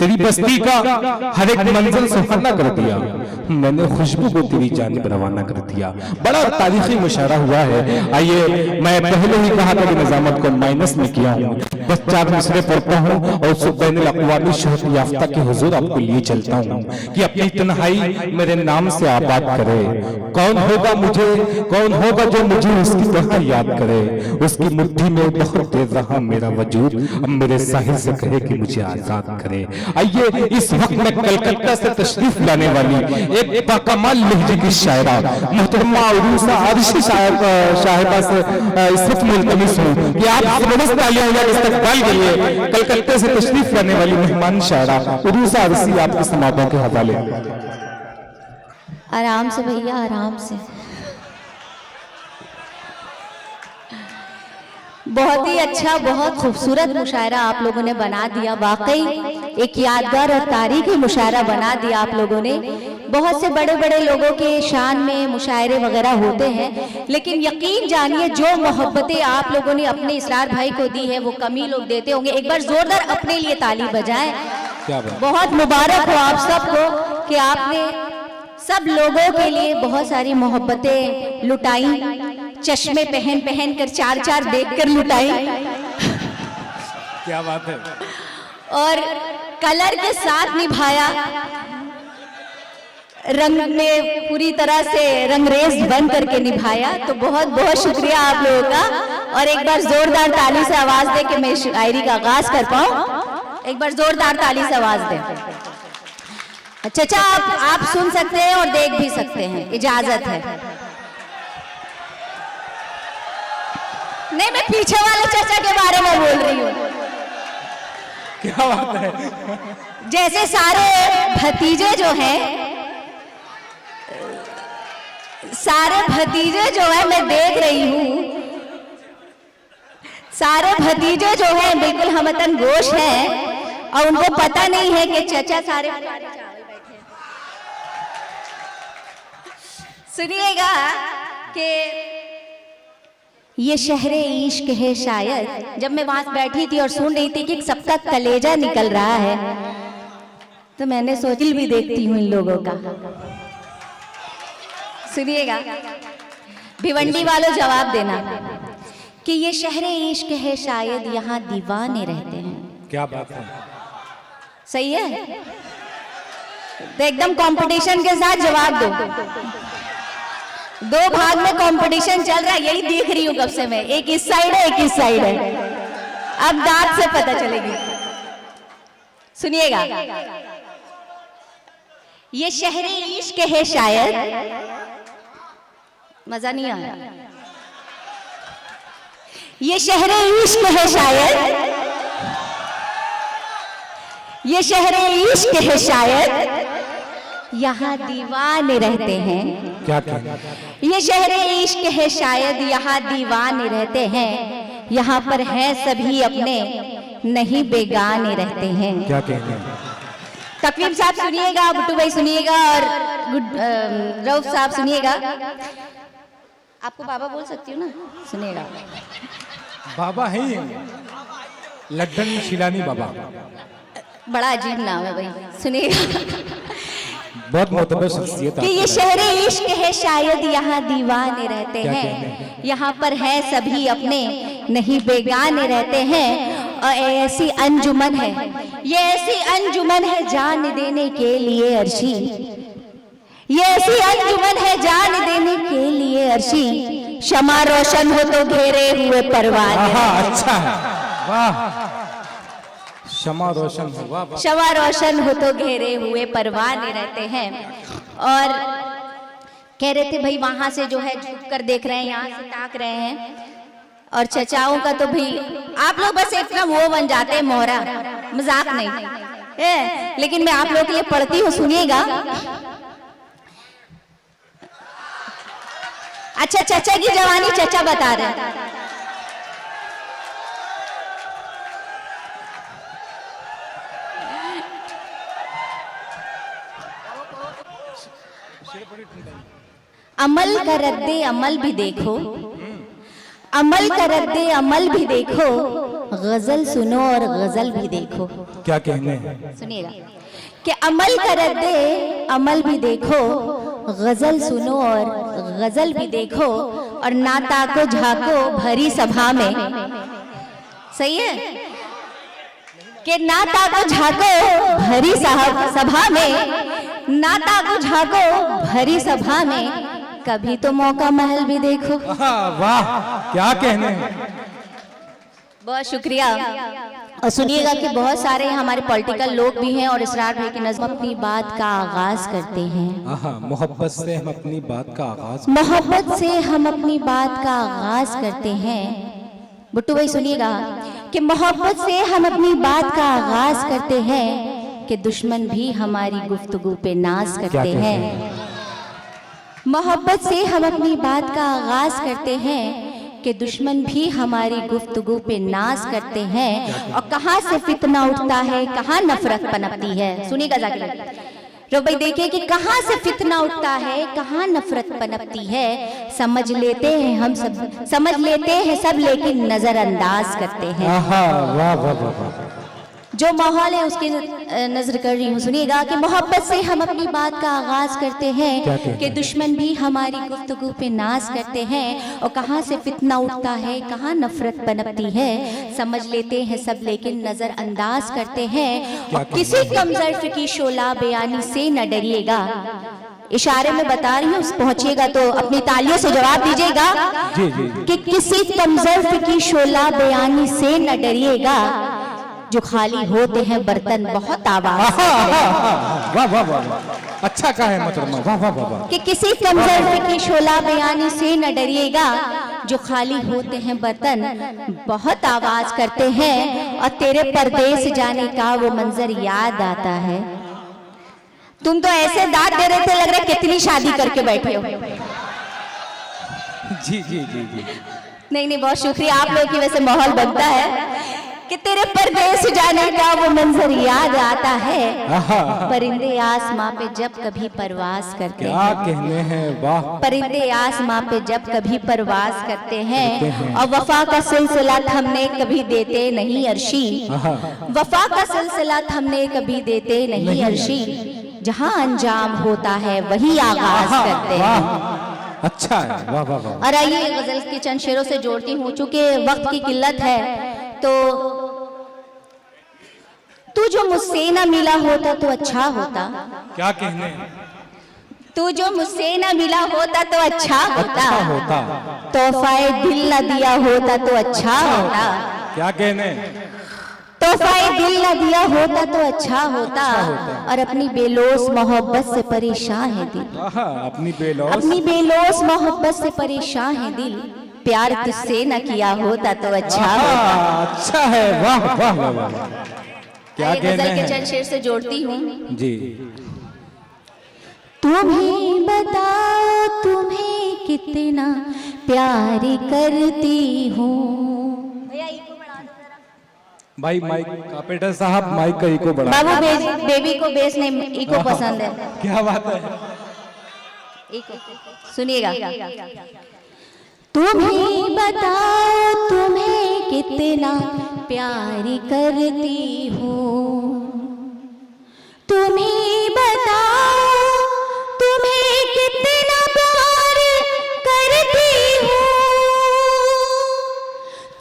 तेरी बस्ती का हर एक मंजिल सुहाना कर दिया, मैंने खुशबू को तेरी जानिब रवाना कर दिया। बड़ा तारीखी मुशायरा हुआ है। आइए, मैं पहले ही कहा था कि निजामत को माइनस में किया हूँ, बस 4 मिसरे पढ़ता हूँ और सुबह अक़वामी शोहरत याफ्ता के हुजूर आपको लिए चलता हूँ कि अपनी तन्हाई मेरे नाम से आबाद करे। कौन होगा मुझे, कौन होगा जो मुझे उसकी तरह याद करे। उसकी मुट्ठी में बहुत देर रहा मेरा वजूद, अब मेरे साहिल से कहे कि मुझे आजाद करे। आइए, इस वक्त में कलकत्ता से तशरीफ लाने वाली एक बाकमाल लहजे की शायरा मोहतरमा उरूसा आरिशी साहिबा से इस वक्त मुल्तमिस हूँ कि आप जबरदस्त तालियां या इस्तकबाल करिए। कलकत्ता से तशरीफ लाने वाली मेहमान शायरा उरूसा आरिशी आपके समातों के हवाले। आराम से भैया, आराम से। बहुत ही अच्छा, बहुत खूबसूरत मुशायरा आप लोगों ने बना दिया। वाकई एक यादगार और तारीखी मुशायरा बना दिया आप लोगों ने। बहुत से बड़े बड़े लोगों के शान में मुशायरे वगैरह होते हैं, लेकिन यकीन जानिए जो मोहब्बतें आप लोगों ने अपने इसरार भाई को दी है वो कमी लोग देते होंगे। एक बार जोरदार अपने लिए ताली बजाएं। बहुत मुबारक हो आप सबको कि आपने सब लोगों के लिए बहुत सारी मोहब्बतें लुटाई, चश्मे पहन पहन कर 4-4 देखकर लुटाई। क्या बात है। और कलर के साथ निभाया, रंग में पूरी तरह से रंगरेज बन करके निभाया। तो बहुत बहुत शुक्रिया आप लोगों का। और एक बार जोरदार ताली से आवाज दे कि मैं शायरी का आगाज कर पाऊं। एक बार जोरदार ताली से आवाज दे। चाचा आप सुन सकते हैं और देख भी सकते हैं, इजाजत है। नहीं, मैं पीछे वाले चाचा के बारे में बोल रही हूँ। क्या बात है। जैसे सारे भतीजे जो हैं, सारे भतीजे जो है मैं देख रही हूँ, सारे भतीजे जो हैं बिल्कुल हमतन गोश हैं और उनको पता नहीं है कि चाचा सारे सुनिएगा कि ये शहरे इश्क है शायद। जब मैं वहां बैठी थी और सुन रही थी कि सबका कलेजा निकल रहा है, तो मैंने सोच भी देखती हूँ इन लोगों का। सुनिएगा, भिवंडी वालों जवाब देना कि ये शहरे इश्क है शायद, यहाँ दीवाने रहते हैं। क्या बात है। सही है, तो एकदम कंपटीशन के साथ जवाब दो। 2 भाग में कंपटीशन चल रहा है, यही देख रही हूं कब से मैं। एक इस साइड है, एक इस साइड है। अब दांत से पता चलेगी। सुनिएगा, ये शहरे इश्क है शायद। मजा नहीं आया। ये शहरे इश्क है शायद, ये शहरे इश्क है शायद, यहाँ दीवाने रहते हैं। क्या क्या। ये शहरे इश्क है शायद, यहाँ दीवाने रहते हैं। यहाँ पर हैं सभी अपने, नहीं बेगाने रहते हैं। क्या कहते हैं। तकवीम साहब सुनिएगा, बुट्टू भाई सुनिएगा और रऊफ साहब सुनिएगा। आपको बाबा बोल सकती हूँ ना, सुनिएगा। बाबा है लड्डन शिलानी बाबा। बड़ा अजीब नाम है भाई, सुनिएगा। बहुत मोतबर शख्सियत कि ये शहरे इश्क है शायद, यहाँ दीवाने रहते हैं। यहाँ पर है सभी अपने, नहीं बेगाने रहते हैं। और ऐसी अंजुमन है, ये ऐसी अंजुमन है जान देने के लिए अर्शी। ये ऐसी अंजुमन है जान देने के लिए अर्शी। शमा रोशन हो तो घेरे हुए परवाने। अच्छा है, वाह। शमा रोशन हो, वाह। शमा रोशन हो तो घेरे हुए परवाने रहते हैं। और कह रहे थे भाई वहां से जो है झुक कर देख रहे हैं, यहाँ से ताक रहे हैं। और चचाओं का तो भाई आप लोग बस इतना वो बन जाते हैं मोहरा, मजाक नहीं है। लेकिन मैं आप लोगों के लिए पढ़ती हूँ, सुनिएगा। अच्छा, चचा की जवानी चचा बता रहे हैं। अमल का रद्दे अमल भी देखो, अमल का रद्दे अमल भी देखो, गजल सुनो और गजल भी देखो। क्या कहने हैं? सुनिएगा कि अमल कर दे, अमल भी देखो, गजल सुनो और गजल भी देखो, और नाता को झाको भरी सभा में। सही है कि नाता को झाको भरी सभा में, नाता को झाको भरी सभा में, कभी तो मौका महल भी देखो। वाह, क्या कहने हैं? बहुत शुक्रिया। और सुनिएगा कि बहुत सारे हमारे पॉलिटिकल लोग भी हैं और इसरार भाई की नज़्म अपनी बात का आगाज करते हैं। मोहब्बत से हम अपनी बात का आगाज, मोहब्बत से हम अपनी बात का आगाज करते हैं। बुट्टू भाई सुनिएगा कि मोहब्बत से हम अपनी बात का आगाज करते हैं कि दुश्मन भी हमारी गुफ्तगू पे नाज करते हैं। मोहब्बत से हम अपनी बात का आगाज करते हैं कि दुश्मन भी हमारी गुफ्तगू पे नाज करते हैं। और कहाँ से फितना उठता है, कहाँ नफरत पनपती है। सुनिएगा जाके रो भाई, देखिए कि कहाँ से फितना उठता है, कहाँ नफरत पनपती है। समझ लेते हैं हम सब, समझ लेते हैं सब, लेकिन नजरअंदाज करते हैं। वाह वाह वाह। जो माहौल है उसकी नजर कर रही हूँ। सुनिएगा कि मोहब्बत से हम अपनी बात का आगाज करते हैं कि दुश्मन भी हमारी गुफ्तगू पे नाज करते हैं। और कहाँ से फितना उठता है, कहाँ नफरत पनपती है। समझ लेते हैं सब, लेकिन नजरअंदाज करते हैं। और किसी कमजोर की शोला बयानी से न डरिएगा। इशारे में बता रही हूँ, पहुंचिएगा तो अपनी तालियों से जवाब दीजिएगा कि किसी कमजोर की शोला बयानी से न डरिएगा। जो खाली होते हैं बर्तन बहुत आवाज वाह वाह वाह, अच्छा कहा है मोहतरमा, वाह वाह वाह। कि किसी कमजोर की शोला बयानी से न डरिएगा। जो खाली होते हैं बर्तन बहुत आवाज करते हैं। और तेरे परदेस जाने का वो मंजर याद आता है। तुम तो ऐसे दांत दे रहे थे, लग रहा है कितनी शादी करके बैठे हो। जी जी जी जी। नहीं, बहुत शुक्रिया, आप लोगों की वजह से माहौल बनता है कि तेरे परदेस जाने का वो मंजर याद आता है। परिंदे आसमां पे जब कभी परवास करते क्या हैं। कहने हैं, वाह। परिंदे आसमां पे जब कभी परवास करते हैं। और वफा का सिलसिला थमने कभी देते नहीं अर्शी। वफा का सिलसिला थमने कभी देते नहीं अर्शी। जहां अंजाम होता है वही आगाज करते हैं। अच्छा है, वाह वाह वाह। और आइए गजल के चंद शेरों से जोड़ती हूँ, चूंकि वक्त की किल्लत है। तो तू जो मुझसे ना मिला होता तो अच्छा होता। क्या कहने हैं? तू जो मुझसे ना मिला होता तो अच्छा होता। तोहफाए दिल ना दिया होता तो अच्छा होता। क्या कहने? तोहफाए दिल ना दिया होता तो अच्छा होता। और अपनी बेलोस मोहब्बत से परेशान है दिल। अपनी बेलोस मोहब्बत से परेशान है दिल। प्यार तुझसे न किया होता तो अच्छा होता। अच्छा है, वाह वाह वाह। क्या कहने हैं? के चंद शेर से जोड़ती हूँ जी। तुम्हें बताओ तुम्हें कितना प्यार करती हूँ। भाई माइक ऑपरेटर साहब, माइक का इको बढ़ा। बाबू बेबी को बेस नहीं इको पसंद है। क्या बात है? सुनिएगा। तुम्हें बताओ तुम्हें कितना प्यार करती हूँ। तुम्हें बताओ तुम्हें कितना प्यार करती हूँ।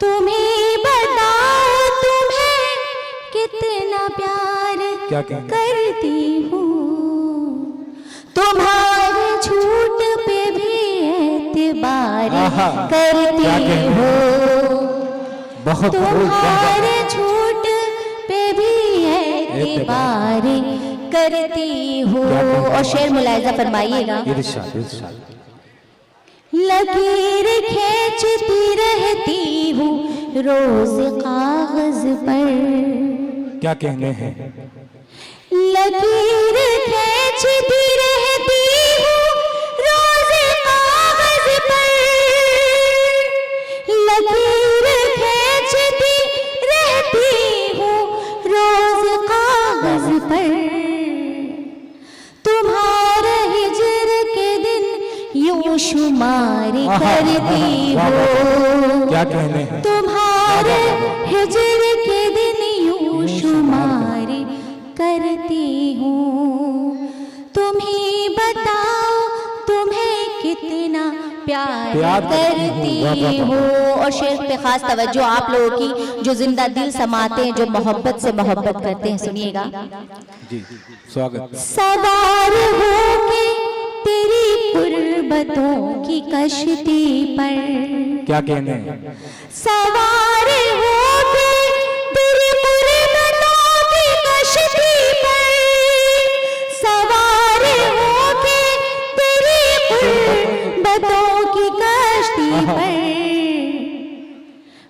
तुम्हें बताओ तुम्हें कितना प्यार करती हूँ। तुम्हारे झूठ पे भी एतबार करती हो। तुम्हारे झूठ पे भी एतबार करती हो। और शेर मुलाहिजा फरमाइएगा। लकीर खींचती रहती हूँ रोज कागज पर। क्या कहने हैं? लकीर खींचती रहती हूँ रोज कागज पर। लकीर खींचती रहती हूँ रोज कागज पर। तुम्हारे हिज्र के दिन यूं शुमार करती हूँ। क्या कहने हैं? तुम्हारे हिजर के दिन यूं शुमार करती हूँ। तुम्ही बताओ तुम्हें कितना प्यार करती हूँ। और शेर पे खास तवज्जो आप लोगों की जो जिंदा दिल समाते हैं, जो मोहब्बत से मोहब्बत करते हैं, सुनिएगा जी। स्वागत। सवार होके तेरी कुर्बतों की कश्ती पर, क्या कहने, सवार होके तेरी कुर्बतों की कश्ती पर, सवार होके तेरी कुर्बतों की कश्ती पर,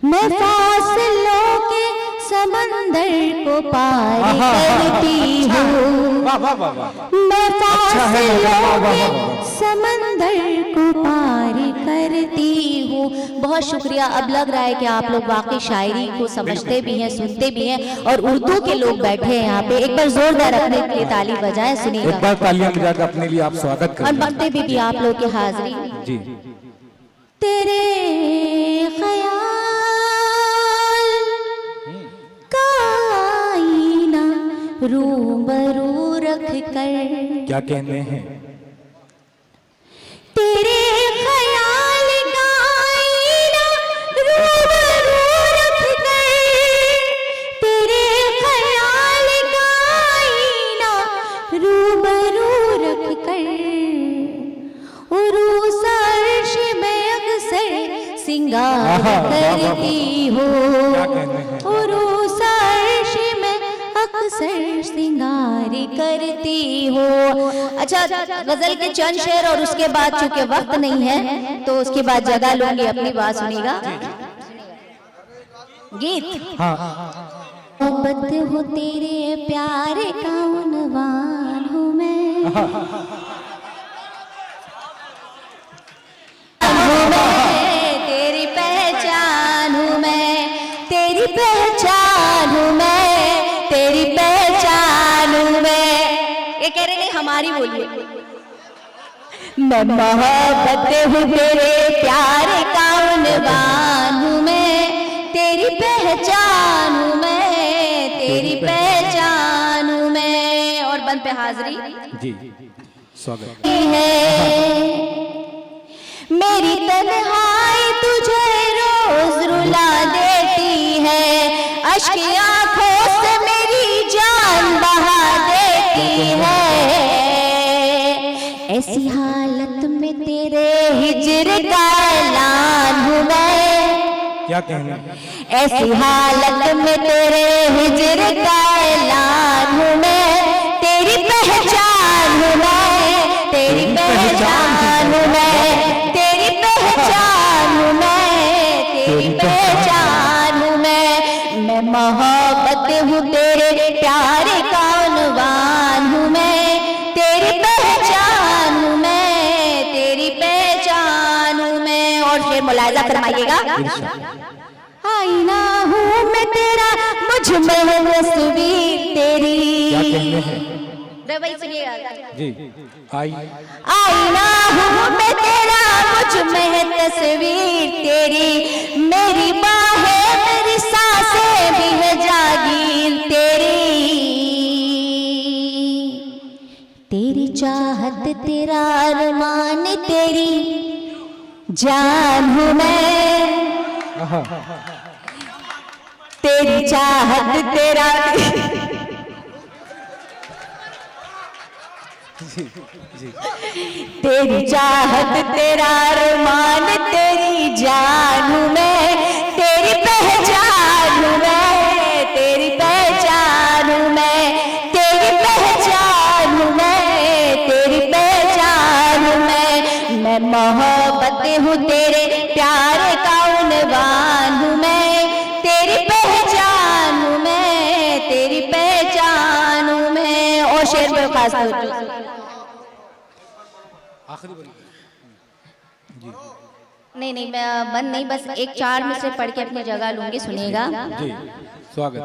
मैं फासलों के समंदर को पार करती हूँ। मैं फासलों के समंदर को पार करती हूँ। बहुत शुक्रिया। अब लग रहा है कि आप लोग वाकई शायरी को समझते भी हैं, सुनते भी हैं, और उर्दू के लोग बैठे हैं यहाँ पे। एक बार जोरदार अपने लिए ताली बजाएं, सुनिएगा। एक बार तालियां बजाकर अपने लिए आप स्वागत करें। और बनते भी आप लोग की हाजिरी जी। तेरे ख्याल का आईना रूबरू रख कर, क्या कहने हैं, तेरे ख्याल का आईना रूबरू रख कर, तेरे ख्याल का आईना रूबरू रख कर, उरूस अर्श में अक्सर सिंगार करती हूँ। उरूस अर्श में अक्सर सिंगार करती हूँ। अच्छा, गजल के चंद शेर और उसके बाद चूंकि वक्त नहीं है तो उसके बाद जगह लूंगी, अपनी बात सुनिएगा। गीत। मोहब्बत हो तेरे प्यार का उन्वान हूँ मैं, तेरी पहचान हूँ मैं, तेरी पहचान हूँ मैं, तेरी पहचान हूँ मैं। ये कह रहे नहीं, हमारी बोलिए। मैं मोहब्बत हूँ तेरे प्यार का उन्वान हूँ मैं, तेरी पहचान हूँ मैं, तेरी पहचान हूँ मैं। और बंद पे हाजिरी जी। स्वागत है। मेरी तन्हाई तुझे रोज रुला देती है, अश्क आंखों से मेरी जान बहा देती है। ऐसी हालत में तेरे हिज्र का ऐलान हूँ मैं, क्या कहने, ऐसी हालत में तेरे हिज्र का ऐलान हूँ मैं, तेरी पहचान हूँ मैं, तेरी पहचान हूँ मैं, तेरी पहचान हूँ मैं, तेरी पहचान हूँ मैं मोहब्बत हूँ तेरे प्यार का उन्वान हूँ मैं, तेरी पहचान हूँ मैं, तेरी पहचान हूँ मैं। और शेर मुलाहिजा फरमाइएगा। आईना हूँ मैं तेरा, मुझ में है तस्वीर तेरी। क्या कहने हैं, भाई सुनिएगा जी। आईना हूँ मैं तेरा, मुझ में है तस्वीर तेरी, मेरी बाहें मेरी सांसें भी है जागीर तेरी। तेरी चाहत तेरा अरमान तेरी जान हूँ मैं, तेरी चाहत तेरा तेरी चाहत तेरा अरमान तेरी जान हूँ मैं, तेरी पहचान हूँ मैं, तेरी पहचान हूँ मैं, तेरी पहचान हूँ मैं, तेरी पहचान हूँ मैं मोहब्बत हूँ तेरे प्यार का उन्वान हूँ मैं, तेरी पहचान हूँ मैं, तेरी पहचान हूँ मैं। और शेर पर खास नहीं मैं बंद नहीं, बस एक चार में से पढ़ के अपनी जगह लूंगी, सुनिएगा जी। स्वागत।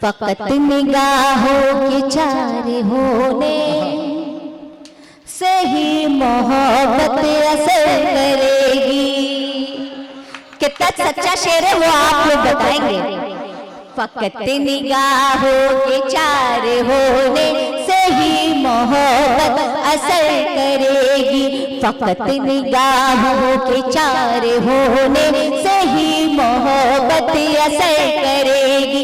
फकत निगाहों के चारे होने से ही मोहब्बत असर करेगी। कितना सच्चा शेर है वो आप लोग बताएंगे। फकत निगाहों के चार होने से ही मोहब्बत असर करेगी, फकत निगाहों के चार होने से ही मोहब्बत असर करेगी।